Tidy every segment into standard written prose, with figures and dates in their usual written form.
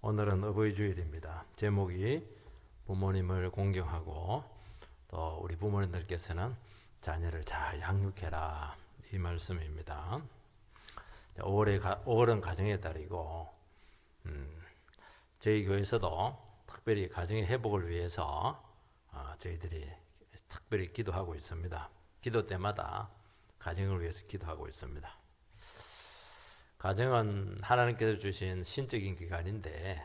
오늘은 어버이 주일입니다. 제목이 부모님을 공경하고 또 우리 부모님들께서는 자녀를 잘 양육해라 이 말씀입니다. 5월은 가정의 달이고 저희 교회에서도 특별히 가정의 회복을 위해서 저희들이 특별히 기도하고 있습니다. 기도 때마다 가정을 위해서 기도하고 있습니다. 가정은 하나님께서 주신 신적인 기관인데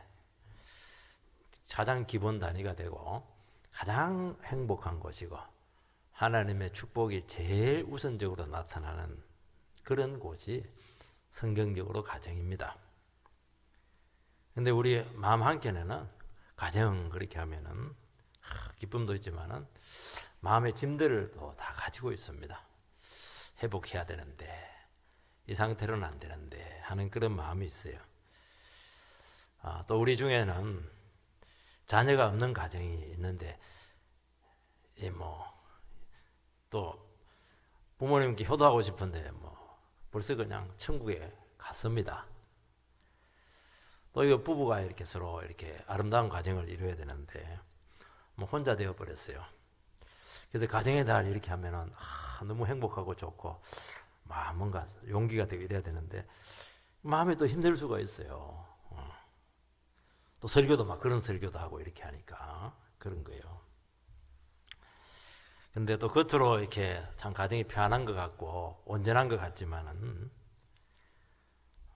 가장 기본 단위가 되고 가장 행복한 것이고 하나님의 축복이 제일 우선적으로 나타나는 그런 곳이 성경적으로 가정입니다. 근데 우리 마음 한켠에는 가정 그렇게 하면은 기쁨도 있지만은 마음의 짐들을 또 다 가지고 있습니다. 회복해야 되는데 이 상태로는 안 되는데 하는 그런 마음이 있어요. 또 우리 중에는 자녀가 없는 가정이 있는데 또 부모님께 효도하고 싶은데 벌써 그냥 천국에 갔습니다. 또 이거 부부가 이렇게 서로 이렇게 아름다운 가정을 이루어야 되는데 혼자 되어 버렸어요. 그래서 가정의 달 이렇게 하면은 너무 행복하고 좋고 뭔가 용기가 되고 이래야 되는데 마음이 또 힘들 수가 있어요. 또 설교도 그런 설교도 하고 이렇게 하니까 그런 거예요. 근데 또 겉으로 이렇게 참 가정이 편한 것 같고 온전한 것 같지만은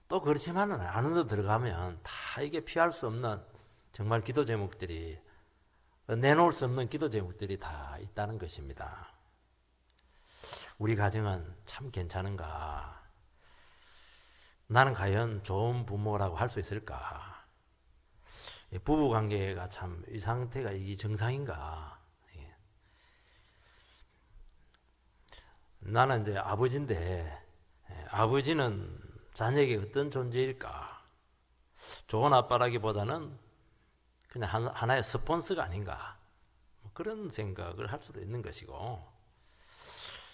또 그렇지만은 안으로 들어가면 다 이게 피할 수 없는 정말 기도 제목들이 내놓을 수 없는 기도 제목들이 다 있다는 것입니다. 우리 가정은 참 괜찮은가? 나는 과연 좋은 부모라고 할 수 있을까? 부부 관계가 참 이 상태가 이 정상인가? 나는 이제 아버지인데 아버지는 자녀에게 어떤 존재일까? 좋은 아빠라기보다는 그냥 하나의 스폰서가 아닌가? 그런 생각을 할 수도 있는 것이고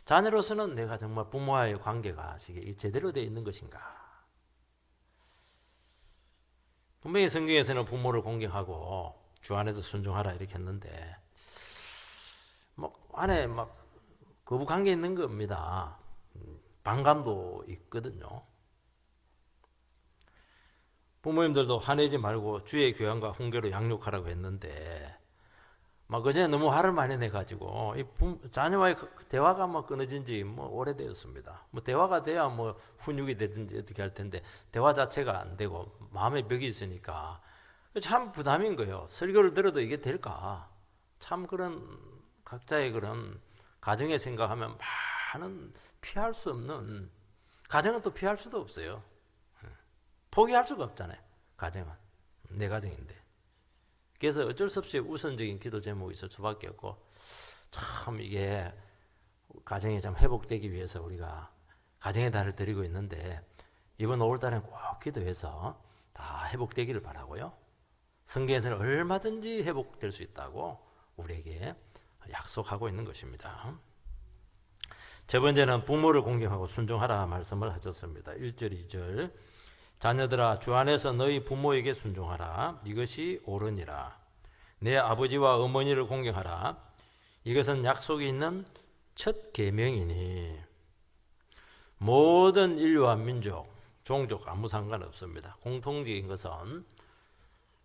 자녀로서는 내가 정말 부모와의 관계가 제대로 되어 있는 것인가? 분명히 성경에서는 부모를 공경하고 주 안에서 순종하라 이렇게 했는데 안에 거부관계 있는 겁니다. 반감도 있거든요. 부모님들도 화내지 말고 주의 교양과 훈계로 양육하라고 했는데 그전에 너무 화를 많이 내가지고 자녀와의 대화가 끊어진 지 오래되었습니다. 대화가 돼야 훈육이 되든지 어떻게 할 텐데 대화 자체가 안 되고 마음에 벽이 있으니까 참 부담인 거예요. 설교를 들어도 이게 될까? 참 그런 각자의 그런 가정의 생각하면 많은 피할 수 없는 가정은 또 피할 수도 없어요. 포기할 수가 없잖아요. 가정은 내 가정인데. 그래서 어쩔 수 없이 우선적인 기도 제목이 있을 수밖에 없고 참 이게 가정이 좀 회복되기 위해서 우리가 가정의 달을 드리고 있는데 이번 5월달엔 꼭 기도해서 다 회복되기를 바라고요. 성경에서는 얼마든지 회복될 수 있다고 우리에게 약속하고 있는 것입니다. 첫 번째는 부모를 공경하고 순종하라 말씀을 하셨습니다. 1절 2절 자녀들아 주 안에서 너희 부모에게 순종하라 이것이 옳으니라. 내 아버지와 어머니를 공경하라 이것은 약속이 있는 첫 계명이니 모든 인류와 민족 종족 아무 상관없습니다. 공통적인 것은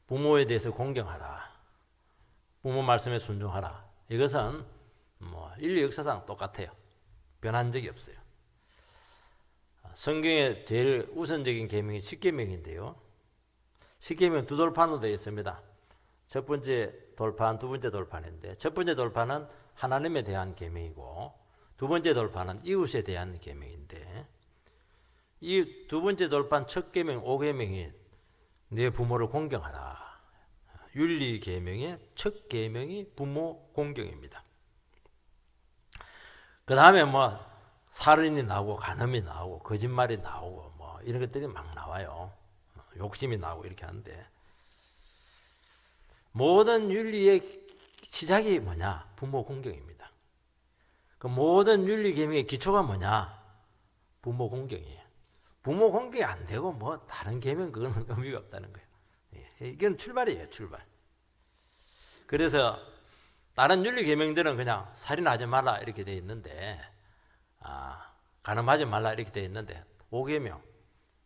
부모에 대해서 공경하라 부모 말씀에 순종하라 이것은 인류 역사상 똑같아요. 변한 적이 없어요. 성경의 제일 우선적인 계명이 십계명인데요. 십계명 두 돌판으로 되어 있습니다. 첫 번째 돌판, 두 번째 돌판인데 첫 번째 돌판은 하나님에 대한 계명이고 두 번째 돌판은 이웃에 대한 계명인데 이 두 번째 돌판 첫 계명, 5계명이 내 부모를 공경하라. 윤리 계명의 첫 계명이 부모 공경입니다. 그 다음에 살인이 나오고 간음이 나오고 거짓말이 나오고 이런 것들이 막 나와요. 욕심이 나오고 이렇게 하는데 모든 윤리의 시작이 뭐냐? 부모 공경입니다. 그 모든 윤리 계명의 기초가 뭐냐? 부모 공경이에요. 부모 공경이 안 되고 다른 계명 그거는 의미가 없다는 거예요. 이건 출발이에요, 출발. 그래서 다른 윤리 계명들은 그냥 살인하지 말라 이렇게 돼 있는데, 간음하지 말라 이렇게 돼 있는데 5계명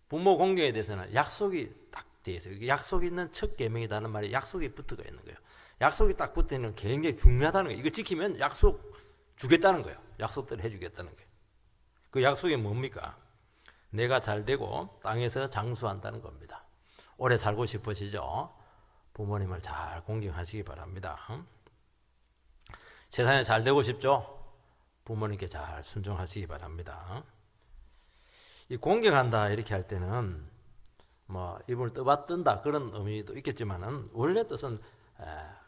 부모 공경에 대해서는 약속이 딱 돼 있어요. 약속이 있는 첫 계명이라는 말이 약속이 붙어가 있는 거예요. 약속이 딱 붙어 있는 게 굉장히 중요하다는 거예요. 이거 지키면 약속 주겠다는 거예요. 약속대로 해주겠다는 거예요. 그 약속이 뭡니까? 내가 잘 되고 땅에서 장수한다는 겁니다. 오래 살고 싶으시죠? 부모님을 잘 공경하시기 바랍니다. 세상에 잘 되고 싶죠? 부모님께 잘 순종하시기 바랍니다. 이 공경한다 이렇게 할 때는 뭐 이분을 떠받든다 그런 의미도 있겠지만은 원래 뜻은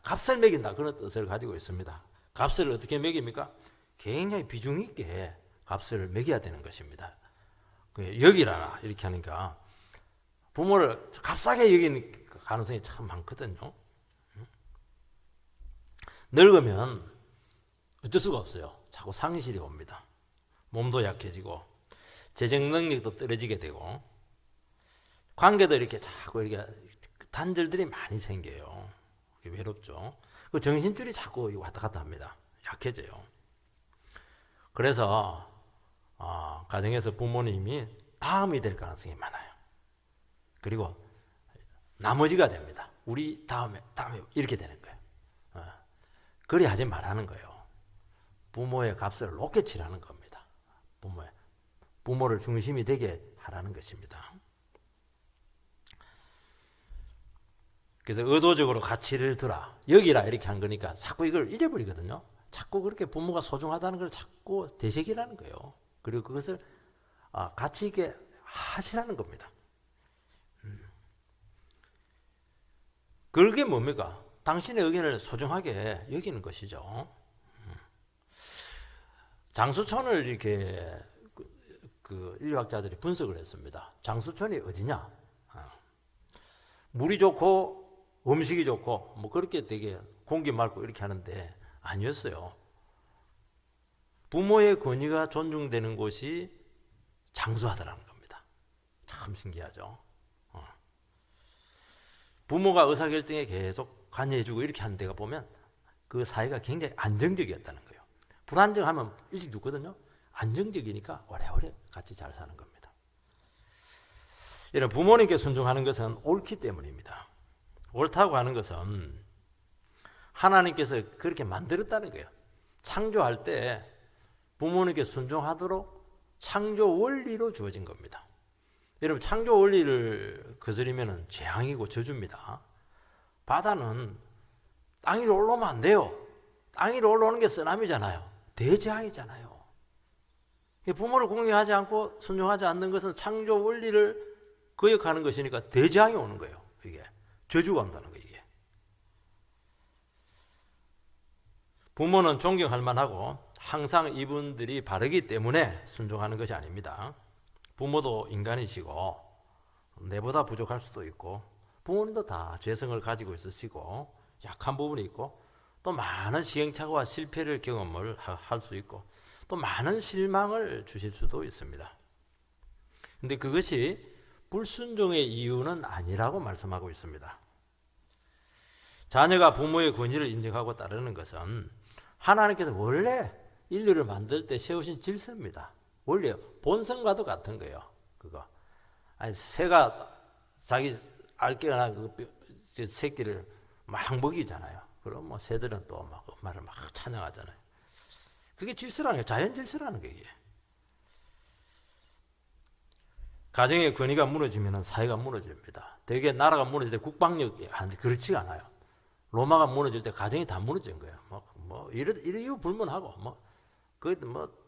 값을 매긴다 그런 뜻을 가지고 있습니다. 값을 어떻게 매깁니까? 굉장히 비중 있게 값을 매겨야 되는 것입니다. 여기라 이렇게 하니까 부모를 값싸게 여기는 가능성이 참 많거든요. 늙으면 어쩔 수가 없어요. 자꾸 상실이 옵니다. 몸도 약해지고 재정 능력도 떨어지게 되고 관계도 이렇게 자꾸 이렇게 단절들이 많이 생겨요. 외롭죠. 그 정신줄이 자꾸 왔다 갔다 합니다. 약해져요. 그래서 가정에서 부모님이 다음이 될 가능성이 많아요. 그리고 나머지가 됩니다. 우리 다음에 이렇게 되는 거예요. 그리 하지 말라는 거예요. 부모의 값을 높게 치라는 겁니다. 부모를 중심이 되게 하라는 것입니다. 그래서 의도적으로 가치를 두라. 여기라 이렇게 한 거니까 자꾸 이걸 잊어버리거든요. 자꾸 그렇게 부모가 소중하다는 걸 자꾸 되새기라는 거예요. 그리고 그것을 가치 있게 하시라는 겁니다. 그게 뭡니까? 당신의 의견을 소중하게 여기는 것이죠. 장수촌을 이렇게 그 인류학자들이 분석을 했습니다. 장수촌이 어디냐? 물이 좋고 음식이 좋고 뭐 그렇게 되게 공기 맑고 이렇게 하는데 아니었어요. 부모의 권위가 존중되는 곳이 장수하더라는 겁니다. 참 신기하죠. 부모가 의사결정에 계속 관여해주고 이렇게 하는 데가 보면 그 사회가 굉장히 안정적이었다는 거예요. 불안정하면 일찍 죽거든요. 안정적이니까 오래오래 같이 잘 사는 겁니다. 이런 부모님께 순종하는 것은 옳기 때문입니다. 옳다고 하는 것은 하나님께서 그렇게 만들었다는 거예요. 창조할 때 부모님께 순종하도록 창조 원리로 주어진 겁니다. 여러분 창조 원리를 거스리면 재앙이고 저주입니다. 바다는 땅 위로 올라오면 안 돼요. 땅 위로 올라오는 게 쓰나미잖아요. 대재앙이잖아요. 부모를 공경하지 않고 순종하지 않는 것은 창조 원리를 거역하는 것이니까 대재앙이 오는 거예요. 이게 저주가 온다는 거예요. 이게. 부모는 존경할 만하고 항상 이분들이 바르기 때문에 순종하는 것이 아닙니다. 부모도 인간이시고 내보다 부족할 수도 있고 부모님도 다 죄성을 가지고 있으시고 약한 부분이 있고 또 많은 시행착오와 실패를 경험을 할 수 있고 또 많은 실망을 주실 수도 있습니다. 근데 그것이 불순종의 이유는 아니라고 말씀하고 있습니다. 자녀가 부모의 권위를 인정하고 따르는 것은 하나님께서 원래 인류를 만들 때 세우신 질서입니다. 원래 본성과도 같은 거예요. 그거. 아니 새가 자기 알게나 그 새끼를 막 먹이잖아요. 그럼 뭐 새들은 또 막 엄마를 막 찬양하잖아요. 그게 질서라는 거예요. 자연 질서라는 거예요. 가정의 권위가 무너지면 사회가 무너집니다. 대개 나라가 무너질 때 국방력이 그렇지가 않아요. 로마가 무너질 때 가정이 다 무너진 거예요. 이유 불문하고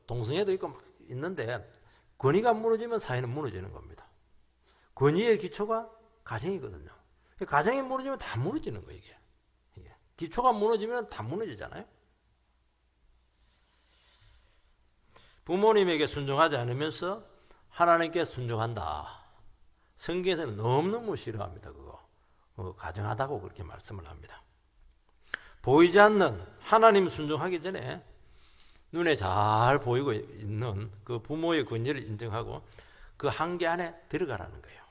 동성애도 있고 막 있는데 권위가 무너지면 사회는 무너지는 겁니다. 권위의 기초가 가정이거든요. 가정이 무너지면 다 무너지는 거예요. 이게. 기초가 무너지면 다 무너지잖아요. 부모님에게 순종하지 않으면서 하나님께 순종한다. 성경에서는 너무너무 싫어합니다. 그거 가정하다고 그렇게 말씀을 합니다. 보이지 않는 하나님 순종하기 전에 눈에 잘 보이고 있는 그 부모의 권위를 인정하고 그 한계 안에 들어가라는 거예요.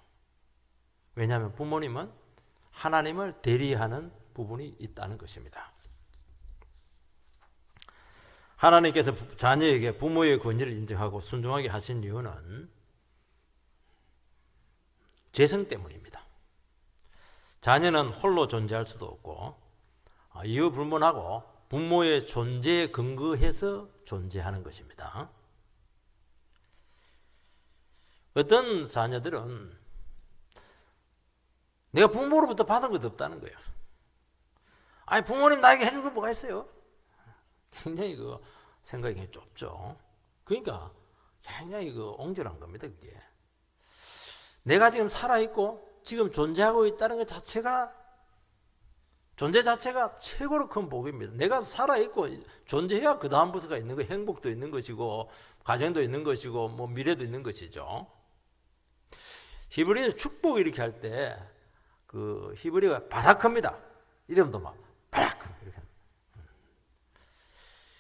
왜냐하면 부모님은 하나님을 대리하는 부분이 있다는 것입니다. 하나님께서 자녀에게 부모의 권위를 인정하고 순종하게 하신 이유는 재성 때문입니다. 자녀는 홀로 존재할 수도 없고 이유 불문하고 부모의 존재에 근거해서 존재하는 것입니다. 어떤 자녀들은 내가 부모로부터 받은 것도 없다는 거예요. 아니 부모님 나에게 해준 건 뭐가 있어요? 굉장히 그 생각이 좁죠. 그러니까 굉장히 그 옹졸한 겁니다. 그게 내가 지금 살아있고 지금 존재하고 있다는 것 자체가 존재 자체가 최고로 큰 복입니다. 내가 살아있고 존재해야 그 다음부터가 있는 거, 행복도 있는 것이고 가정도 있는 것이고 뭐 미래도 있는 것이죠. 히브리서 축복 이렇게 할 때 그 히브리가 바라크입니다. 이름도 막 바라크 이렇게.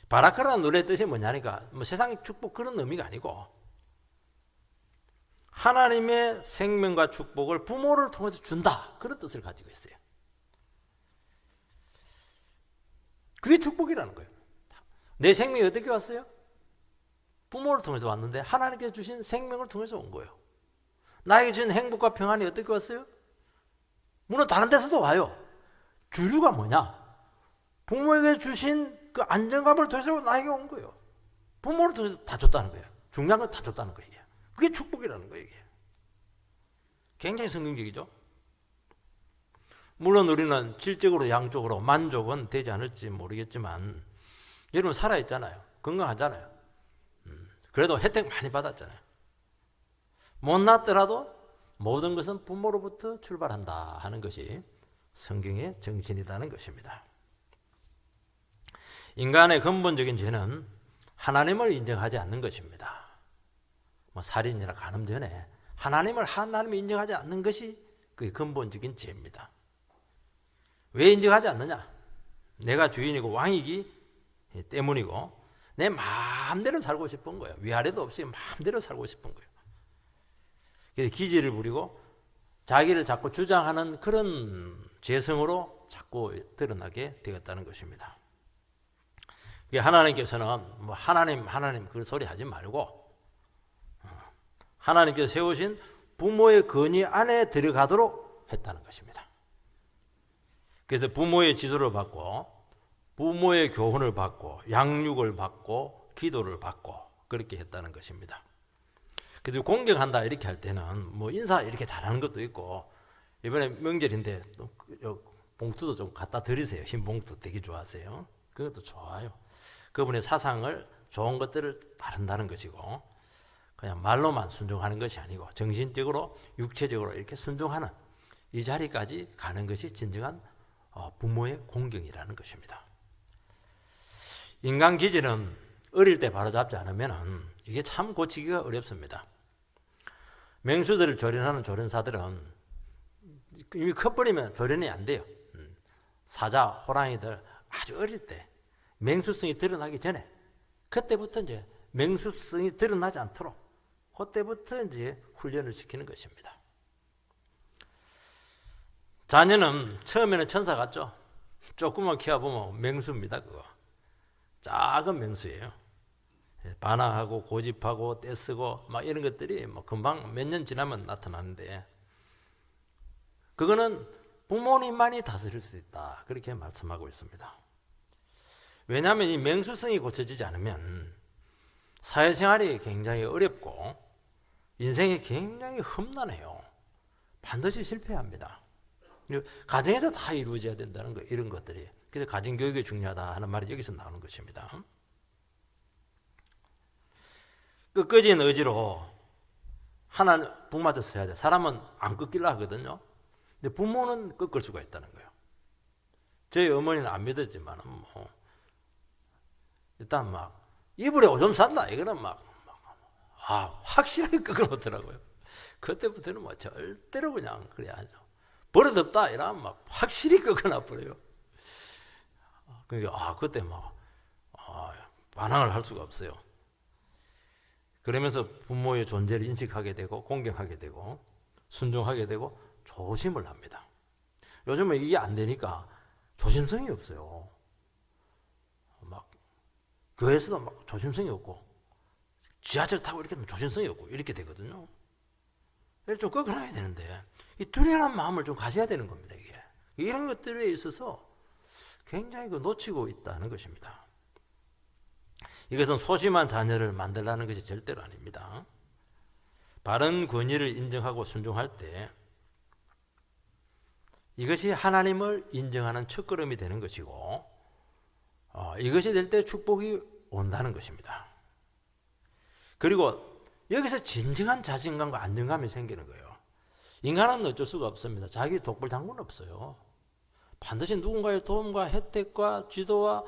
바라크라는 노래의 뜻이 뭐냐니까 뭐 세상 축복 그런 의미가 아니고 하나님의 생명과 축복을 부모를 통해서 준다 그런 뜻을 가지고 있어요. 그게 축복이라는 거예요. 내 생명이 어떻게 왔어요? 부모를 통해서 왔는데 하나님께서 주신 생명을 통해서 온 거예요. 나에게 주신 행복과 평안이 어떻게 왔어요? 물론 다른 데서도 와요. 주류가 뭐냐? 부모에게 주신 그 안정감을 통해서 나에게 온 거예요. 부모를 통해서 다 줬다는 거예요. 중요한 건 다 줬다는 거예요. 그게 축복이라는 거예요. 이게. 굉장히 성경적이죠. 물론 우리는 질적으로 양적으로 만족은 되지 않을지 모르겠지만 여러분 살아있잖아요. 건강하잖아요. 그래도 혜택 많이 받았잖아요. 못났더라도 모든 것은 부모로부터 출발한다 하는 것이 성경의 정신이라는 것입니다. 인간의 근본적인 죄는 하나님을 인정하지 않는 것입니다. 뭐 살인이나 간음 전에 하나님을 인정하지 않는 것이 그게 근본적인 죄입니다. 왜 인정하지 않느냐? 내가 주인이고 왕이기 때문이고 내 마음대로 살고 싶은 거예요. 위아래도 없이 마음대로 살고 싶은 거예요. 그래서 기지를 부리고 자기를 자꾸 주장하는 그런 죄성으로 자꾸 드러나게 되었다는 것입니다. 하나님께서는 뭐 하나님 그 소리 하지 말고 하나님께서 세우신 부모의 권위 안에 들어가도록 했다는 것입니다. 그래서 부모의 지도를 받고 부모의 교훈을 받고 양육을 받고 기도를 받고 그렇게 했다는 것입니다. 그래서 공격한다 이렇게 할 때는 뭐 인사 이렇게 잘하는 것도 있고 이번에 명절인데 봉투도 좀 갖다 드리세요. 흰 봉투 되게 좋아하세요. 그것도 좋아요. 그분의 사상을 좋은 것들을 따른다는 것이고 그냥 말로만 순종하는 것이 아니고 정신적으로 육체적으로 이렇게 순종하는 이 자리까지 가는 것이 진정한 부모의 공경이라는 것입니다. 인간 기질은 어릴 때 바로잡지 않으면 이게 참 고치기가 어렵습니다. 맹수들을 조련하는 조련사들은 이미 커버리면 조련이 안 돼요. 사자, 호랑이들 아주 어릴 때 맹수성이 드러나기 전에 그때부터 이제 맹수성이 드러나지 않도록 그때부터 이제 훈련을 시키는 것입니다. 자녀는 처음에는 천사 같죠. 조금만 키워보면 맹수입니다. 그거 작은 맹수예요. 반항하고 고집하고 떼쓰고 막 이런 것들이 뭐 금방 몇 년 지나면 나타나는데 그거는 부모님만이 다스릴 수 있다 그렇게 말씀하고 있습니다. 왜냐하면 이 맹수성이 고쳐지지 않으면 사회생활이 굉장히 어렵고 인생이 굉장히 험난해요. 반드시 실패합니다. 가정에서 다 이루어져야 된다는 거 이런 것들이 그래서 가정교육이 중요하다 하는 말이 여기서 나오는 것입니다. 끄끄진 의지로 하나님 북맞아 서야 돼. 사람은 안 꺾이려 하거든요. 근데 부모는 꺾을 수가 있다는 거예요. 저희 어머니는 안 믿었지만 뭐 일단 막 이불에 오줌 쌌다 이거는 확실하게 꺾어놓더라고요. 그때부터는 뭐 절대로 그냥 그래야죠. 버릇없다 이러면 막 확실히 꺾어놔버려요. 그러니까 그때 반항을 할 수가 없어요. 그러면서 부모의 존재를 인식하게 되고 공경하게 되고 순종하게 되고 조심을 합니다. 요즘은 이게 안 되니까 조심성이 없어요. 막 교회에서도 막 조심성이 없고 지하철 타고 이렇게 하면 조심성이 없고 이렇게 되거든요. 이걸 좀 꺾어놔야 되는데 이 두려운 마음을 좀 가져야 되는 겁니다. 이게 이런 것들에 있어서 굉장히 놓치고 있다는 것입니다. 이것은 소심한 자녀를 만들라는 것이 절대로 아닙니다. 바른 권위를 인정하고 순종할 때 이것이 하나님을 인정하는 첫걸음이 되는 것이고 이것이 될 때 축복이 온다는 것입니다. 그리고 여기서 진정한 자신감과 안정감이 생기는 거예요. 인간은 어쩔 수가 없습니다. 자기 독불장군 없어요. 반드시 누군가의 도움과 혜택과 지도와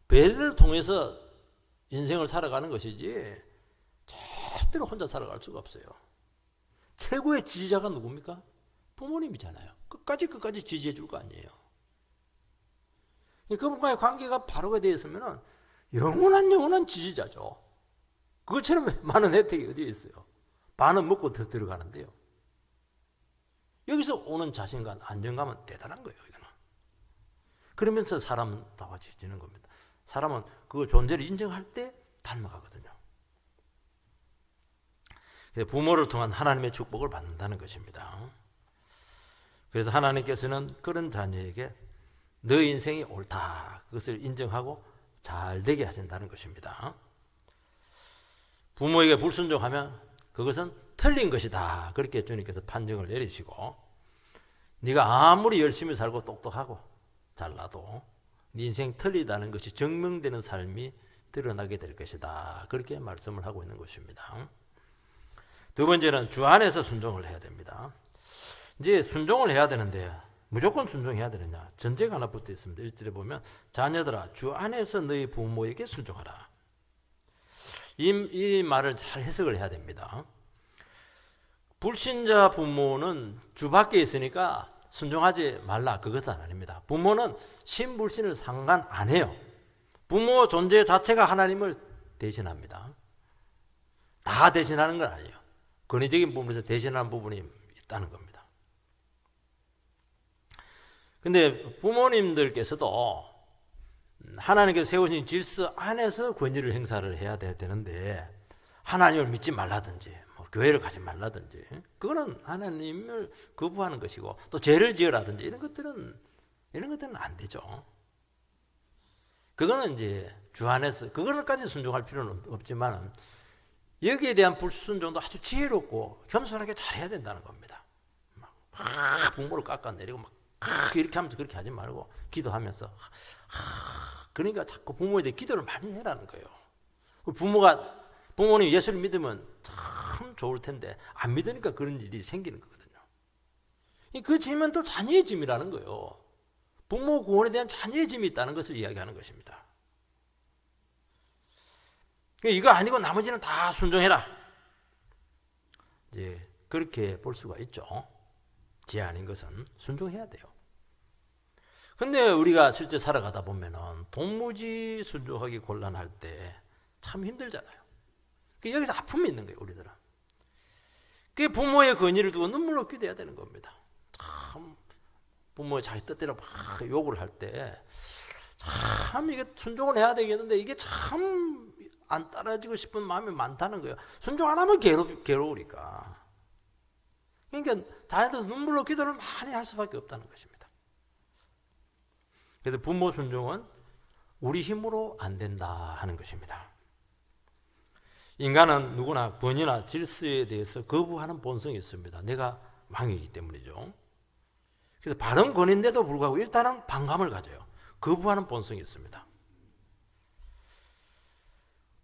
배려를 통해서 인생을 살아가는 것이지 절대로 혼자 살아갈 수가 없어요. 최고의 지지자가 누굽니까? 부모님이잖아요. 끝까지 지지해 줄 거 아니에요. 그분과의 관계가 바로가 되어 있으면 영원한 지지자죠. 그것처럼 많은 혜택이 어디에 있어요. 반은 먹고 더 들어가는데요. 여기서 오는 자신감, 안정감은 대단한 거예요. 이거는. 그러면서 사람은 나와지는 겁니다. 사람은 그 존재를 인정할 때 닮아가거든요. 부모를 통한 하나님의 축복을 받는다는 것입니다. 그래서 하나님께서는 그런 자녀에게 너 인생이 옳다. 그것을 인정하고 잘 되게 하신다는 것입니다. 부모에게 불순종하면 그것은 틀린 것이다. 그렇게 주님께서 판정을 내리시고 네가 아무리 열심히 살고 똑똑하고 잘나도 네 인생 틀리다는 것이 증명되는 삶이 드러나게 될 것이다. 그렇게 말씀을 하고 있는 것입니다. 두 번째는 주 안에서 순종을 해야 됩니다. 이제 순종을 해야 되는데 무조건 순종해야 되느냐? 전제가 하나 붙어 있습니다. 1절에 보면 자녀들아 주 안에서 너희 부모에게 순종하라. 이 말을 잘 해석을 해야 됩니다. 불신자 부모는 주 밖에 있으니까 순종하지 말라. 그것은 아닙니다. 부모는 신불신을 상관 안 해요. 부모 존재 자체가 하나님을 대신합니다. 다 대신하는 건 아니에요. 권위적인 부분에서 대신하는 부분이 있다는 겁니다. 근데 부모님들께서도 하나님께서 세우신 질서 안에서 권위를 행사를 해야 되는데 하나님을 믿지 말라든지 교회를 가지 말라든지 그거는 하나님을 거부하는 것이고 또 죄를 지으라든지 이런 것들은 안 되죠. 그거는 이제 주 안에서 그거까지 순종할 필요는 없지만 여기에 대한 불순종도 아주 지혜롭고 겸손하게 잘해야 된다는 겁니다. 막 부모를 깎아내리고 막 이렇게 하면서 그렇게 하지 말고 기도하면서 그러니까 자꾸 부모에 대해 기도를 많이 해라는 거예요. 부모님 예수를 믿으면 참 좋을 텐데 안 믿으니까 그런 일이 생기는 거거든요. 그 짐은 또 자녀의 짐이라는 거예요. 부모 구원에 대한 자녀의 짐이 있다는 것을 이야기하는 것입니다. 이거 아니고 나머지는 다 순종해라. 이제 그렇게 볼 수가 있죠. 제 아닌 것은 순종해야 돼요. 근데 우리가 실제 살아가다 보면은 도무지 순종하기 곤란할 때 참 힘들잖아요. 여기서 아픔이 있는 거예요, 우리들은. 그 부모의 권위를 두고 눈물로 기도해야 되는 겁니다. 참 부모의 자기 뜻대로 막 욕을 할 때 참 이게 순종을 해야 되겠는데 이게 참 안 따라지고 싶은 마음이 많다는 거예요. 순종 안 하면 괴로우니까. 그러니까 자녀도 눈물로 기도를 많이 할 수밖에 없다는 것입니다. 그래서 부모 순종은 우리 힘으로 안 된다 하는 것입니다. 인간은 누구나 권위나 질서에 대해서 거부하는 본성이 있습니다. 내가 왕이기 때문이죠. 그래서 바른 권위인데도 불구하고 일단은 반감을 가져요. 거부하는 본성이 있습니다.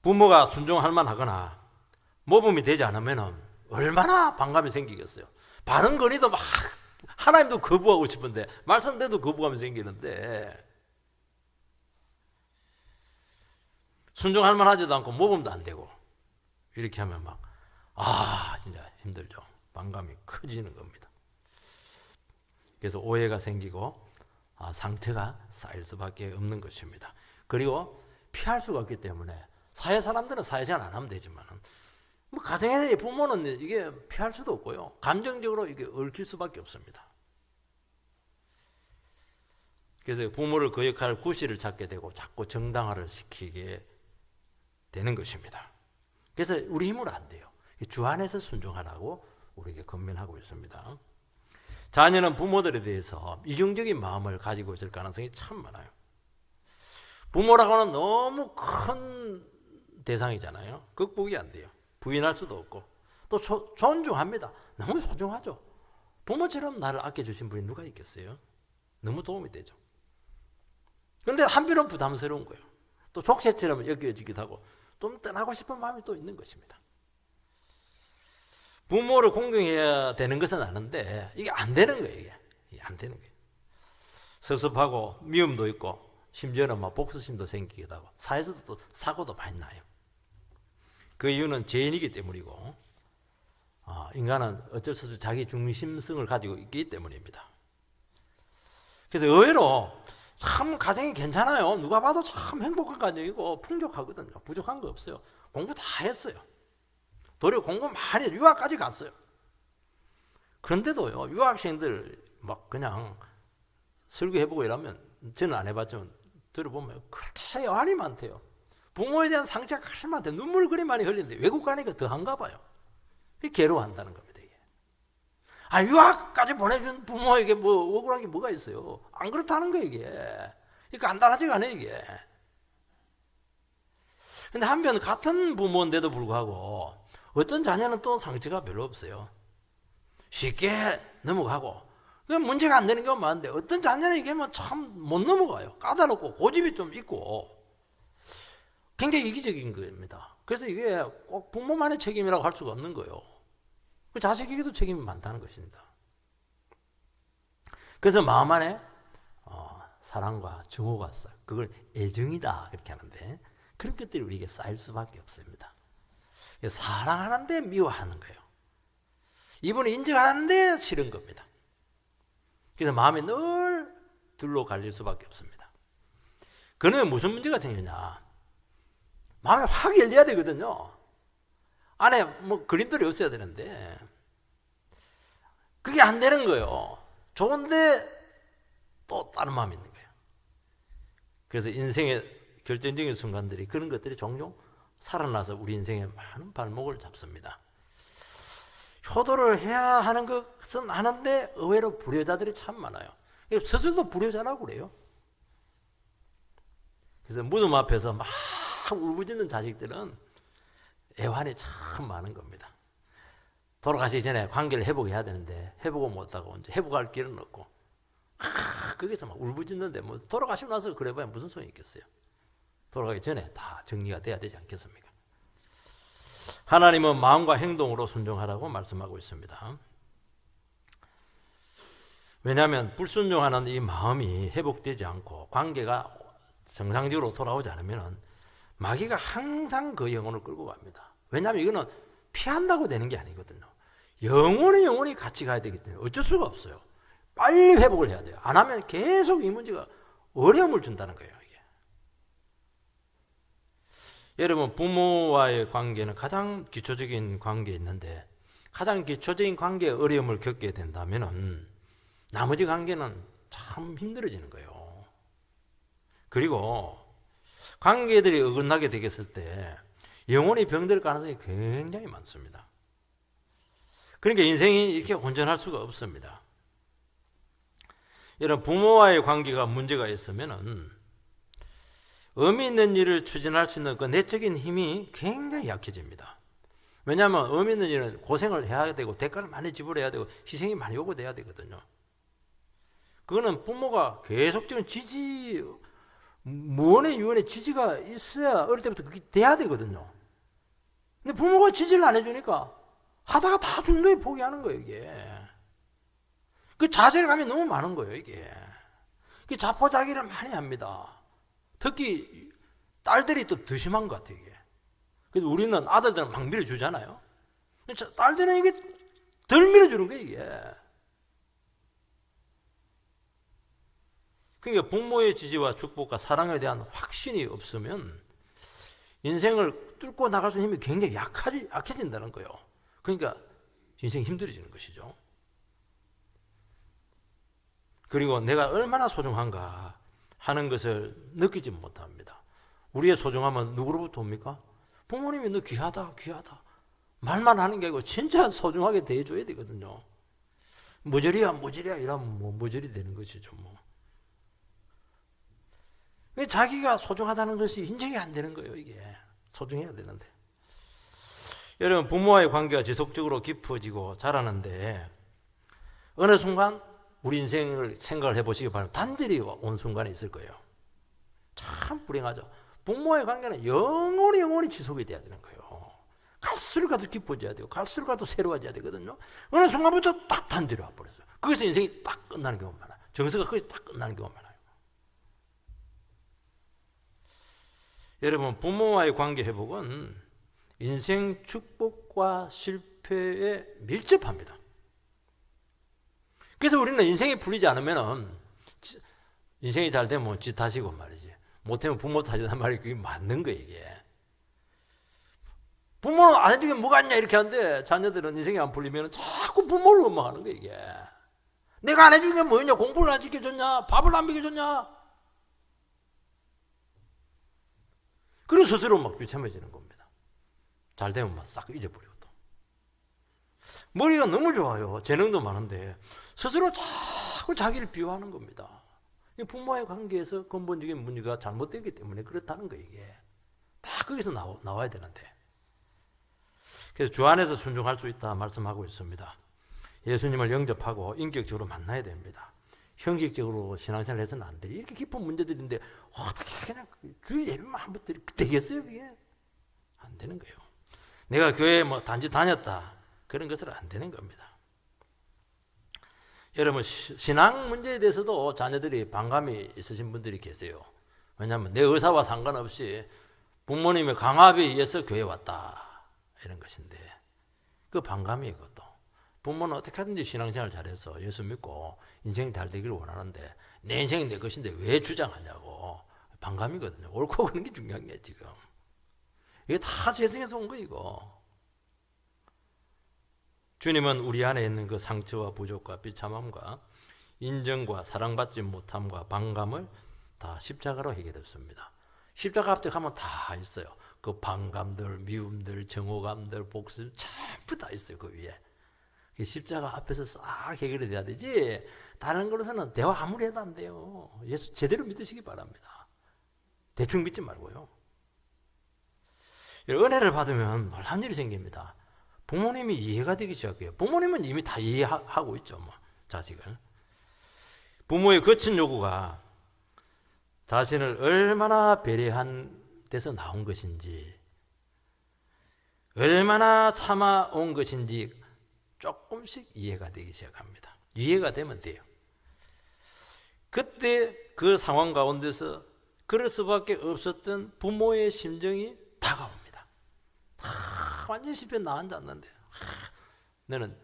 부모가 순종할 만하거나 모범이 되지 않으면 얼마나 반감이 생기겠어요. 바른 권위도 막 하나님도 거부하고 싶은데 말씀대로 거부감이 생기는데 순종할 만하지도 않고 모범도 안 되고 이렇게 하면 막 진짜 힘들죠. 반감이 커지는 겁니다. 그래서 오해가 생기고 상처가 쌓일 수밖에 없는 것입니다. 그리고 피할 수가 없기 때문에 사회 사람들은 사회생활 안 하면 되지만 가정의 부모는 이게 피할 수도 없고요. 감정적으로 이게 얽힐 수밖에 없습니다. 그래서 부모를 그 역할 구실을 찾게 되고 자꾸 정당화를 시키게 되는 것입니다. 그래서 우리 힘으로 안 돼요. 주 안에서 순종하라고 우리에게 권면하고 있습니다. 자녀는 부모들에 대해서 이중적인 마음을 가지고 있을 가능성이 참 많아요. 부모라고는 너무 큰 대상이잖아요. 극복이 안 돼요. 부인할 수도 없고 또 존중합니다. 너무 소중하죠. 부모처럼 나를 아껴주신 분이 누가 있겠어요? 너무 도움이 되죠. 그런데 한편은 부담스러운 거예요. 또 족쇄처럼 여겨지기도 하고 좀 떠나고 싶은 마음이 또 있는 것입니다. 부모를 공경해야 되는 것은 아는데 이게 안 되는 거예요. 이게 안 되는 거예요. 섭섭하고 미움도 있고 심지어는 막 복수심도 생기기도 하고 사회에서도 또 사고도 많이 나요. 그 이유는 죄인이기 때문이고 인간은 어쩔 수 없이 자기 중심성을 가지고 있기 때문입니다. 그래서 의외로 참 가정이 괜찮아요. 누가 봐도 참 행복한 가정이고 풍족하거든요. 부족한 거 없어요. 공부 다 했어요. 도리어 공부 많이 해서 유학까지 갔어요. 그런데도요, 유학생들 막 그냥 설교해보고 이러면 저는 안 해봤지만 들어보면 그렇게 여한이 많대요. 부모에 대한 상처가 그렇게 많대. 눈물 그리 많이 흘리는데 외국 가니까 더 한가 봐요. 괴로워한다는 겁니다. 이게. 유학까지 보내준 부모에게 뭐 억울한 게 뭐가 있어요? 안 그렇다는 거예요, 이게. 이게 간단하지가 않아요, 이게. 근데 한편 같은 부모인데도 불구하고 어떤 자녀는 또 상처가 별로 없어요. 쉽게 넘어가고. 문제가 안 되는 경우가 많은데 어떤 자녀는 이게 뭐 참 못 넘어가요. 까다롭고 고집이 좀 있고 굉장히 이기적인 겁니다. 그래서 이게 꼭 부모만의 책임이라고 할 수가 없는 거예요. 그 자식에게도 책임이 많다는 것입니다. 그래서 마음 안에 사랑과 증오가 쌓여. 그걸 애정이다 그렇게 하는데 그런 것들이 우리에게 쌓일 수밖에 없습니다. 사랑하는데 미워하는 거예요. 이분이 인정하는데 싫은 겁니다. 그래서 마음이 늘 둘로 갈릴 수밖에 없습니다. 그러면 무슨 문제가 생기냐? 마음이 확 열려야 되거든요. 안에 뭐 그림들이 없어야 되는데 그게 안 되는 거예요. 좋은데 또 다른 마음이 있는 거예요. 그래서 인생의 결정적인 순간들이 그런 것들이 종종 살아나서 우리 인생에 많은 발목을 잡습니다. 효도를 해야 하는 것은 아는데 의외로 불효자들이 참 많아요. 스스로도 불효자라고 그래요. 그래서 무덤 앞에서 막 울부짖는 자식들은 애환이 참 많은 겁니다. 돌아가시기 전에 관계를 회복해야 되는데 회복을 못하고 이제 회복할 길은 없고 거기서 막 울부짖는데 뭐 돌아가시고 나서 그래봐야 무슨 소용이 있겠어요. 돌아가기 전에 다 정리가 돼야 되지 않겠습니까? 하나님은 마음과 행동으로 순종하라고 말씀하고 있습니다. 왜냐하면 불순종하는 이 마음이 회복되지 않고 관계가 정상적으로 돌아오지 않으면 마귀가 항상 그 영혼을 끌고 갑니다. 왜냐하면 이거는 피한다고 되는 게 아니거든요. 영원히 같이 가야 되기 때문에 어쩔 수가 없어요. 빨리 회복을 해야 돼요. 안 하면 계속 이 문제가 어려움을 준다는 거예요. 이게. 여러분 부모와의 관계는 가장 기초적인 관계에 있는데 가장 기초적인 관계에 어려움을 겪게 된다면 나머지 관계는 참 힘들어지는 거예요. 그리고 관계들이 어긋나게 되겠을 때 영혼이 병들 가능성이 굉장히 많습니다. 그러니까 인생이 이렇게 온전할 수가 없습니다. 여러분 부모와의 관계가 문제가 있으면은 의미 있는 일을 추진할 수 있는 그 내적인 힘이 굉장히 약해집니다. 왜냐하면 의미 있는 일은 고생을 해야 되고 대가를 많이 지불해야 되고 희생이 많이 요구돼야 되거든요. 그거는 부모가 계속적인 지지, 무언의 유언의 지지가 있어야 어릴 때부터 그게 돼야 되거든요. 근데 부모가 지지를 안 해주니까 하다가 다 중도에 포기하는 거예요, 이게. 그 자제감이 너무 많은 거예요, 이게. 그 자포자기를 많이 합니다. 특히 딸들이 또 더 심한 것 같아요, 이게. 그래서 우리는 아들들은 막 밀어주잖아요. 딸들은 이게 덜 밀어주는 거예요, 이게. 그러니까 부모의 지지와 축복과 사랑에 대한 확신이 없으면 인생을 뚫고 나갈 수 있는 힘이 굉장히 약해진다는 거예요. 그러니까 인생이 힘들어지는 것이죠. 그리고 내가 얼마나 소중한가 하는 것을 느끼지 못합니다. 우리의 소중함은 누구로부터 옵니까? 부모님이 너 귀하다 귀하다 말만 하는 게 아니고 진짜 소중하게 대해줘야 되거든요. 머저리야 머저리야 이러면 뭐 머저리 되는 것이죠. 뭐. 자기가 소중하다는 것이 인정이 안 되는 거예요. 이게 소중해야 되는데. 여러분 부모와의 관계가 지속적으로 깊어지고 자라는데 어느 순간 우리 인생을 생각을 해보시기 바랍니다. 단절이 온 순간이 있을 거예요. 참 불행하죠. 부모와의 관계는 영원히 지속이 돼야 되는 거예요. 갈수록 가도 깊어져야 되고 갈수록 가도 새로워져야 되거든요. 어느 순간부터 딱 단절이 와버렸어요. 거기서 인생이 딱 끝나는 경우가 많아요. 정서가 거기서 딱 끝나는 경우가 많아요. 여러분 부모와의 관계 회복은 인생 축복과 실패에 밀접합니다. 그래서 우리는 인생이 풀리지 않으면 인생이 잘 되면 지 탓이고 말이지 못하면 부모 탓이란 말이 그게 맞는 거예요. 이게 부모는 안 해주면 뭐가 있냐 이렇게 하는데 자녀들은 인생이 안 풀리면 자꾸 부모를 원망하는 거예요. 이게 내가 안 해주면 뭐였냐, 공부를 안 시켜줬냐, 밥을 안 먹여줬냐. 그리고 스스로 막 비참해지는 겁니다. 잘 되면 막 싹 잊어버리고 또 머리가 너무 좋아요. 재능도 많은데 스스로 자꾸 자기를 비호하는 겁니다. 부모와의 관계에서 근본적인 문제가 잘못되기 때문에 그렇다는 거예요. 이게 다 거기서 나와야 되는데. 그래서 주 안에서 순종할 수 있다 말씀하고 있습니다. 예수님을 영접하고 인격적으로 만나야 됩니다. 형식적으로 신앙생활 해서는 안 돼. 이렇게 깊은 문제들인데 어떻게 그냥 주일 예배만 한번 되겠어요? 그게 안 되는 거예요. 내가 교회에 뭐 단지 다녔다 그런 것은 안 되는 겁니다. 여러분 신앙 문제에 대해서도 자녀들이 반감이 있으신 분들이 계세요. 왜냐하면 내 의사와 상관없이 부모님의 강압에 의해서 교회에 왔다 이런 것인데 그 반감이 그것도 부모는 어떻게 하든지 신앙생활 잘해서 예수 믿고 인생이 잘 되기를 원하는데 내 인생이 내 것인데 왜 주장하냐고 반감이거든요. 옳고 그런 게 중요한 게 지금 이게 다 재성에서 온 거 이거. 주님은 우리 안에 있는 그 상처와 부족과 비참함과 인정과 사랑받지 못함과 반감을 다 십자가로 해결했습니다. 십자가 앞에 가면 다 있어요. 그 반감들, 미움들, 정오감들, 복수 전부 다 있어요. 그 위에. 십자가 앞에서 싹 해결이 돼야 되지 다른 것에서는 대화 아무리 해도 안 돼요. 예수 제대로 믿으시기 바랍니다. 대충 믿지 말고요. 은혜를 받으면 놀라운 일이 생깁니다. 부모님이 이해가 되기 시작해요. 부모님은 이미 다 이해하고 있죠. 뭐, 자식을. 부모의 거친 요구가 자신을 얼마나 배려한 데서 나온 것인지 얼마나 참아온 것인지 조금씩 이해가 되기 시작합니다. 이해가 되면 돼요. 그때 그 상황 가운데서 그럴 수밖에 없었던 부모의 심정이 다가옵니다. 완전히 실패 나 앉았는데 너는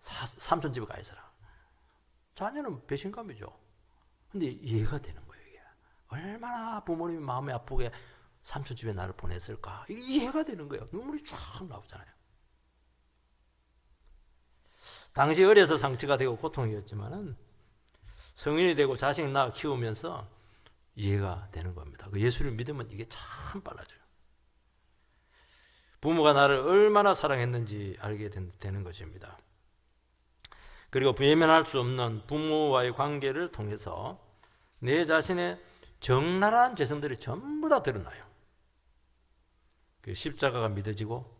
삼촌 집에 가 있어라. 자녀는 배신감이죠. 근데 이해가 되는 거예요. 이게. 얼마나 부모님이 마음이 아프게 삼촌 집에 나를 보냈을까. 이게 이해가 되는 거예요. 눈물이 쫙 나오잖아요. 당시 어려서 상처가 되고 고통이었지만은 성인이 되고 자식 낳아 키우면서 이해가 되는 겁니다. 그 예수를 믿으면 이게 참 빨라져요. 부모가 나를 얼마나 사랑했는지 알게 되는 것입니다. 그리고 외면할 수 없는 부모와의 관계를 통해서 내 자신의 적나라한 죄성들이 전부 다 드러나요. 그 십자가가 믿어지고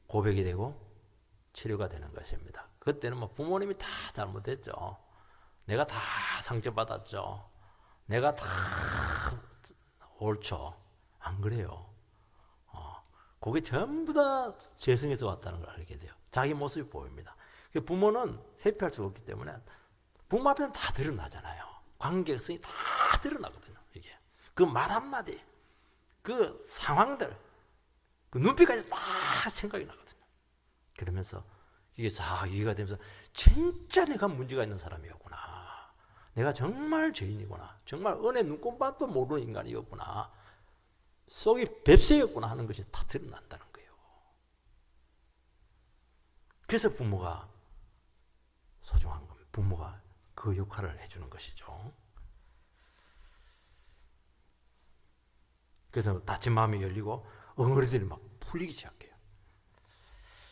고백이 되고 치료가 되는 것입니다. 그때는 뭐 부모님이 다 잘못했죠. 내가 다 상처받았죠. 내가 다 옳죠. 안 그래요. 그게 전부 다 죄성에서 왔다는 걸 알게 돼요. 자기 모습이 보입니다. 부모는 회피할 수가 없기 때문에 부모 앞에는 다 드러나잖아요. 관계성이 다 드러나거든요. 이게 그 말 한마디, 그 상황들, 그 눈빛까지 다 생각이 나거든요. 그러면서 이게 다 이해가 되면서 진짜 내가 문제가 있는 사람이었구나. 내가 정말 죄인이구나. 정말 은혜 눈꼽만도 모르는 인간이었구나. 속이 뱁새였구나 하는 것이 다 드러난다는 거예요. 그래서 부모가 소중한 겁니다. 부모가 그 역할을 해주는 것이죠. 그래서 다친 마음이 열리고 엉어리들이 막 풀리기 시작해요.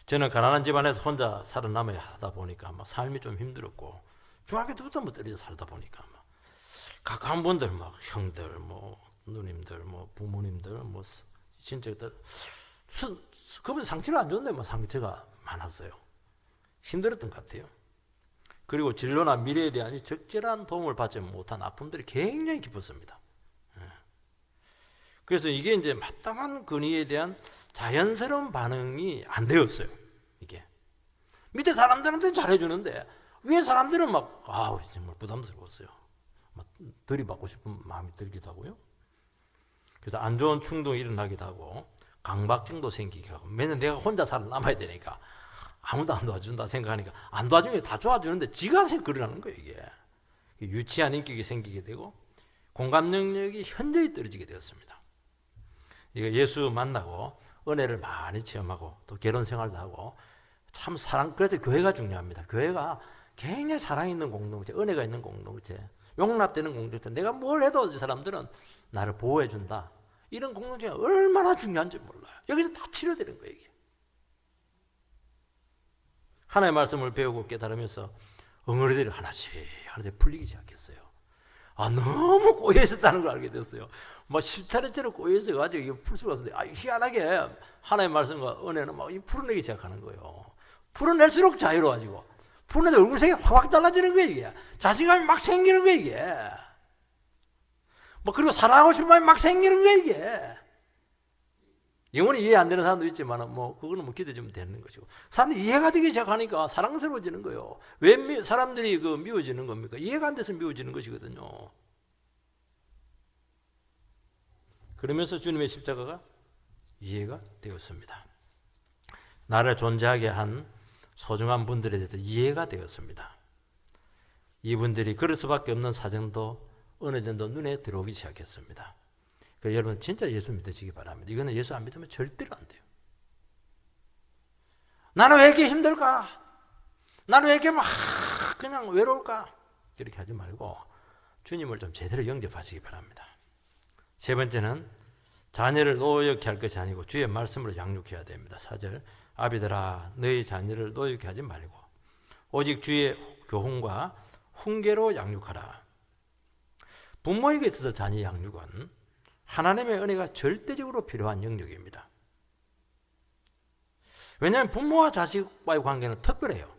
저는 가난한 집안에서 혼자 살아남아야 하다 보니까 막 삶이 좀 힘들었고, 중학교 때부터 뭐 떨어져 살다 보니까 막 가까운 분들, 막 형들, 뭐 누님들, 뭐 부모님들, 뭐 친척들, 그분 상처를 안 줬는데 뭐 상처가 많았어요. 힘들었던 것 같아요. 그리고 진로나 미래에 대한 적절한 도움을 받지 못한 아픔들이 굉장히 깊었습니다. 그래서 이게 이제 마땅한 근위에 대한 자연스러운 반응이 안 되었어요. 이게 밑에 사람들한테는 잘해주는데 위에 사람들은 막 정말 부담스러웠어요. 막 들이받고 싶은 마음이 들기도 하고요. 그래서 안 좋은 충동이 일어나기도 하고 강박증도 생기기도 하고, 맨날 내가 혼자 살아남아야 되니까 아무도 안 도와준다 생각하니까 안 도와주면 다 도와주는데 지가 그러라는 거예요. 이게 유치한 인격이 생기게 되고 공감 능력이 현저히 떨어지게 되었습니다. 이거 예수 만나고 은혜를 많이 체험하고 또 결혼 생활도 하고 참 그래서 교회가 중요합니다. 교회가 굉장히 사랑 있는 공동체, 은혜가 있는 공동체, 용납되는 공동체, 내가 뭘 해도 이 사람들은 나를 보호해 준다, 이런 공동체가 얼마나 중요한지 몰라요. 여기서 다 치료되는 거예요. 이게 하나님의 말씀을 배우고 깨달으면서 엉어리들이 하나씩 풀리기 시작했어요. 너무 꼬여 있었다는 걸 알게 됐어요. 막 10차례째로 꼬여 있어가지고 이게 풀 수가 없는데, 희한하게 하나님의 말씀과 은혜는 막 풀어내기 시작하는 거예요. 풀어낼수록 자유로워지고, 풀어내도 얼굴색이 확 달라지는 거예요. 이게 자신감이 막 생기는 거예요. 이게 그리고 사랑하고 싶은 마음이 막 생기는 거예요. 이게 영원히 이해 안 되는 사람도 있지만 그거는 기대해 주면 되는 것이고, 사람들이 이해가 되기 시작하니까 사랑스러워지는 거예요. 왜 사람들이 미워지는 겁니까? 이해가 안 돼서 미워지는 것이거든요. 그러면서 주님의 십자가가 이해가 되었습니다. 나를 존재하게 한 소중한 분들에 대해서 이해가 되었습니다. 이분들이 그럴 수밖에 없는 사정도 어느 정도 눈에 들어오기 시작했습니다. 여러분 진짜 예수 믿으시기 바랍니다. 이거는 예수 안 믿으면 절대로 안 돼요. 나는 왜 이렇게 힘들까? 나는 왜 이렇게 막 그냥 외로울까? 이렇게 하지 말고 주님을 좀 제대로 영접하시기 바랍니다. 세 번째는 자녀를 노엽게 할 것이 아니고 주의 말씀으로 양육해야 됩니다. 4절, 아비들아 너희 자녀를 노엽게 하지 말고 오직 주의 교훈과 훈계로 양육하라. 부모에게 있어서 자녀 양육은 하나님의 은혜가 절대적으로 필요한 영역입니다. 왜냐하면 부모와 자식과의 관계는 특별해요.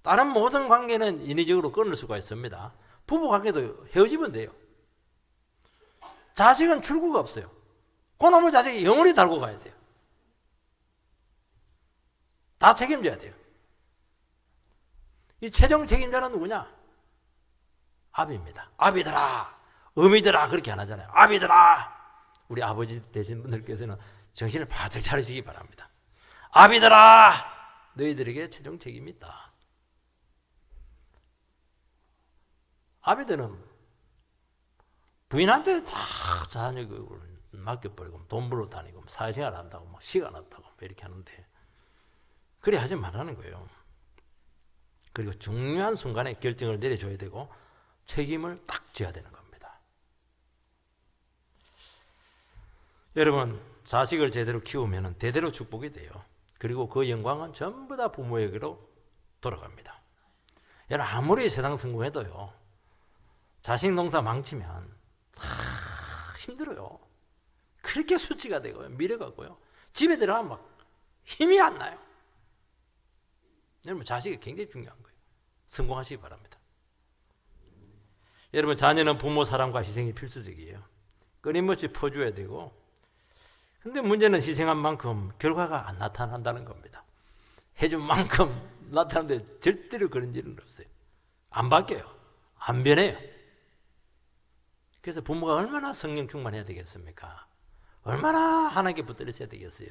다른 모든 관계는 인위적으로 끊을 수가 있습니다. 부부 관계도 헤어지면 돼요. 자식은 출구가 없어요. 그놈의 자식이 영원히 달고 가야 돼요. 다 책임져야 돼요. 이 최종 책임자는 누구냐? 아비입니다. 아비들아, 어미들아, 그렇게 안 하잖아요. 아비들아. 우리 아버지 되신 분들께서는 정신을 바짝 차리시기 바랍니다. 아비들아, 너희들에게 최종 책임이 있다. 아비들은 부인한테 다 자녀 교육을 맡겨버리고 돈 벌러 다니고 사회생활 한다고 막 시간 없다고 이렇게 하는데, 그래 하지 말라는 거예요. 그리고 중요한 순간에 결정을 내려줘야 되고 책임을 딱 져야 되는 겁니다. 여러분, 자식을 제대로 키우면 대대로 축복이 돼요. 그리고 그 영광은 전부 다 부모에게로 돌아갑니다. 여러분, 아무리 세상 성공해도요, 자식 농사 망치면 힘들어요. 그렇게 수치가 되고요, 미래가고요, 집에 들어가면 막 힘이 안 나요. 여러분, 자식이 굉장히 중요한 거예요. 성공하시기 바랍니다. 여러분, 자녀는 부모 사랑과 희생이 필수적이에요. 끊임없이 퍼줘야 되고, 근데 문제는 희생한 만큼 결과가 안 나타난다는 겁니다. 해준 만큼 나타나는데 절대로 그런 일은 없어요. 안 바뀌어요. 안 변해요. 그래서 부모가 얼마나 성령 충만해야 되겠습니까? 얼마나 하나님께 붙들려 있어야 되겠어요?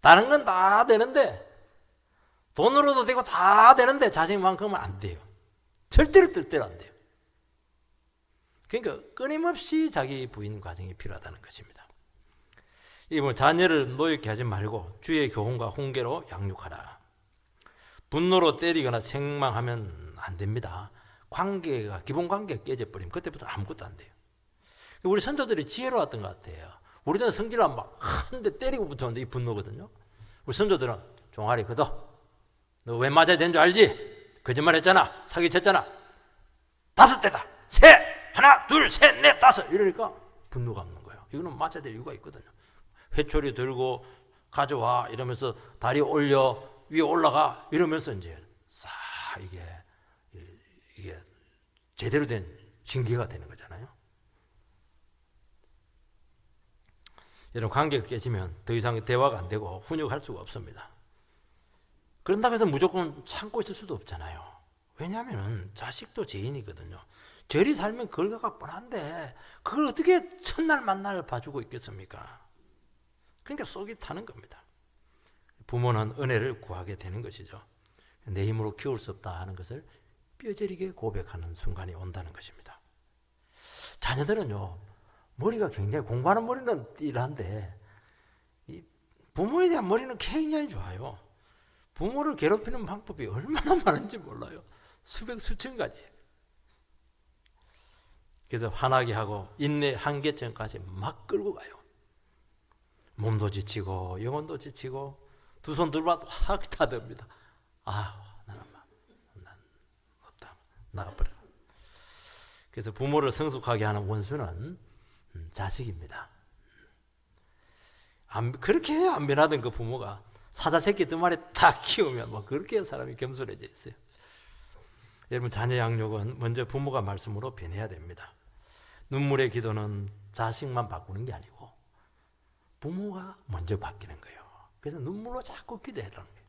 다른 건 다 되는데, 돈으로도 되고 다 되는데 자식만큼은 안 돼요. 절대로 뜻대로 안 돼요. 그러니까 끊임없이 자기 부인 과정이 필요하다는 것입니다. 이 자녀를 노엽게 하지 말고 주의 교훈과 훈계로 양육하라. 분노로 때리거나 책망하면 안 됩니다. 관계가 기본 관계가 깨져버리면 그때부터 아무것도 안 돼요. 우리 선조들이 지혜로웠던 것 같아요. 우리들은 성질을 막 한대 때리고 붙었는데 이 분노거든요. 우리 선조들은 종아리 걷어. 너 왜 맞아야 되는 줄 알지? 거짓말했잖아. 사기쳤잖아. 5대다. 셋, 하나, 둘, 셋, 넷, 5. 이러니까 분노가 없는 거예요. 이거는 맞아야 될 이유가 있거든요. 회초리 들고 가져와 이러면서 다리 올려 위에 올라가 이러면서 이제 싹 이게 제대로 된 징계가 되는 거잖아요. 여러분 관계가 깨지면 더 이상 대화가 안 되고 훈육할 수가 없습니다. 그런다고 해서 무조건 참고 있을 수도 없잖아요. 왜냐하면 자식도 죄인이거든요. 저리 살면 결과가 뻔한데 그걸 어떻게 첫날 만날 봐주고 있겠습니까? 그러니까 속이 타는 겁니다. 부모는 은혜를 구하게 되는 것이죠. 내 힘으로 키울 수 없다 하는 것을 뼈저리게 고백하는 순간이 온다는 것입니다. 자녀들은요, 머리가 굉장히 공부하는 머리는 띠한데 부모에 대한 머리는 굉장히 좋아요. 부모를 괴롭히는 방법이 얼마나 많은지 몰라요. 수백 수천 가지. 그래서 화나게 하고 인내 한계점까지 막 끌고 가요. 몸도 지치고 영혼도 지치고 두 손 들어봐도 확 타듭니다. 나는 없다. 나가버려. 그래서 부모를 성숙하게 하는 원수는 자식입니다. 그렇게 안 변하던 그 부모가 사자 새끼 2마리 딱 키우면 뭐 그렇게 사람이 겸손해져 있어요. 여러분 자녀 양육은 먼저 부모가 말씀으로 변해야 됩니다. 눈물의 기도는 자식만 바꾸는 게 아니고 부모가 먼저 바뀌는 거예요. 그래서 눈물로 자꾸 기도해라는 거예요.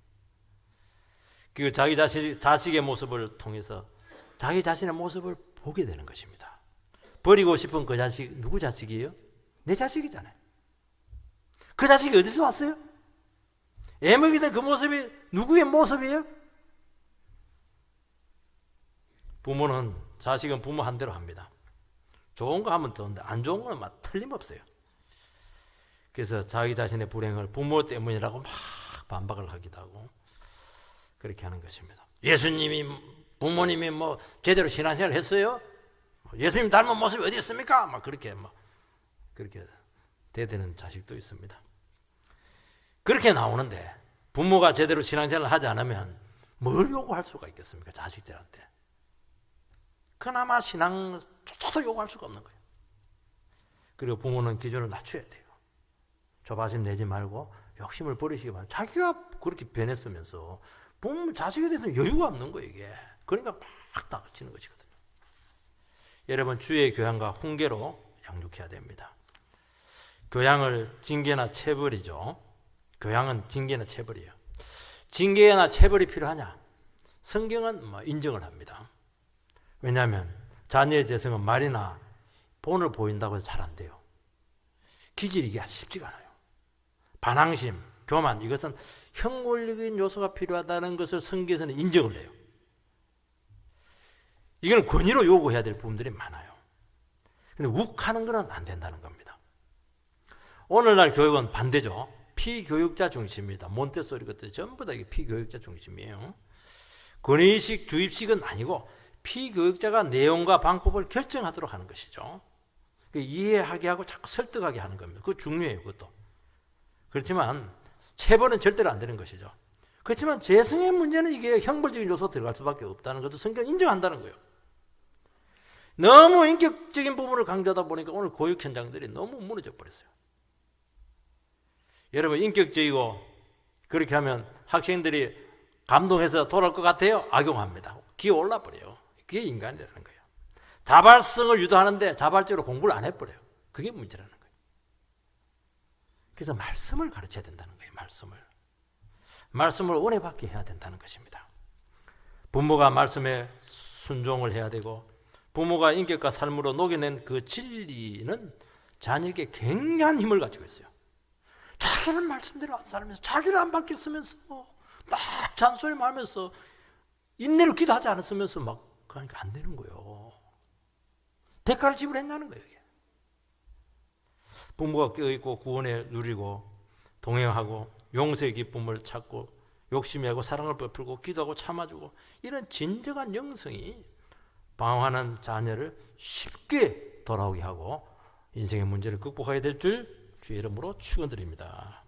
그 자기 자식의 모습을 통해서 자기 자신의 모습을 보게 되는 것입니다. 버리고 싶은 그 자식 누구 자식이에요? 내 자식이잖아요. 그 자식이 어디서 왔어요? 애먹이던 그 모습이 누구의 모습이에요? 부모는 자식은 부모 한 대로 합니다. 좋은 거 하면 좋은데 안 좋은 거는 막 틀림없어요. 그래서 자기 자신의 불행을 부모 때문이라고 막 반박을 하기도 하고 그렇게 하는 것입니다. 예수님이 부모님이 뭐 제대로 신앙생활 했어요? 예수님 닮은 모습이 어디 있습니까? 막 그렇게 대드는 자식도 있습니다. 그렇게 나오는데 부모가 제대로 신앙생활을 하지 않으면 뭘 요구할 수가 있겠습니까? 자식들한테. 그나마 신앙조차도 요구할 수가 없는 거예요. 그리고 부모는 기준을 낮춰야 돼요. 조바심 내지 말고 욕심을 버리시기 바랍니다. 자기가 그렇게 변했으면서 부모 자식에 대해서는 여유가 없는 거예요. 이게. 그러니까 막 다그치는 것이거든요. 여러분 주의 교양과 훈계로 양육해야 됩니다. 교양을 징계나 체벌이죠. 교양은 징계나 체벌이에요. 징계나 체벌이 필요하냐? 성경은 인정을 합니다. 왜냐하면 자녀의 재성은 말이나 본을 보인다고 해서 잘 안 돼요. 기질이기 쉽지가 않아요. 반항심, 교만 이것은 형벌적인 요소가 필요하다는 것을 성경에서는 인정을 해요. 이건 권위로 요구해야 될 부분들이 많아요. 근데 욱하는 건 안 된다는 겁니다. 오늘날 교육은 반대죠. 피교육자 중심입니다. 몬테소리 것들 전부 다 이게 피교육자 중심이에요. 권위식, 주입식은 아니고 피교육자가 내용과 방법을 결정하도록 하는 것이죠. 이해하게 하고 자꾸 설득하게 하는 겁니다. 그거 중요해요. 그것도. 그렇지만 체벌은 절대로 안 되는 것이죠. 그렇지만 재성의 문제는 이게 형벌적인 요소가 들어갈 수밖에 없다는 것도 성경은 인정한다는 거예요. 너무 인격적인 부분을 강조하다 보니까 오늘 교육 현장들이 너무 무너져 버렸어요. 여러분 인격적이고 그렇게 하면 학생들이 감동해서 돌아올 것 같아요? 악용합니다. 기어 올라버려요. 그게 인간이라는 거예요. 자발성을 유도하는데 자발적으로 공부를 안 해버려요. 그게 문제라는 거예요. 그래서 말씀을 가르쳐야 된다는 거예요. 말씀을 오래 받게 해야 된다는 것입니다. 부모가 말씀에 순종을 해야 되고 부모가 인격과 삶으로 녹여낸 그 진리는 자녀에게 굉장한 힘을 가지고 있어요. 자기는 말씀대로 안 살면서 자기는 안 바뀌었으면서 딱 잔소리만 하면서 인내로 기도하지 않았으면서 막 그러니까 안 되는 거예요. 대가를 지불했냐는 거예요. 이게. 부모가 깨어있고 구원에 누리고 동행하고 용서의 기쁨을 찾고 욕심이 하고 사랑을 베풀고 기도하고 참아주고 이런 진정한 영성이 방황하는 자녀를 쉽게 돌아오게 하고 인생의 문제를 극복하게 될 줄 주의 이름으로 축원드립니다.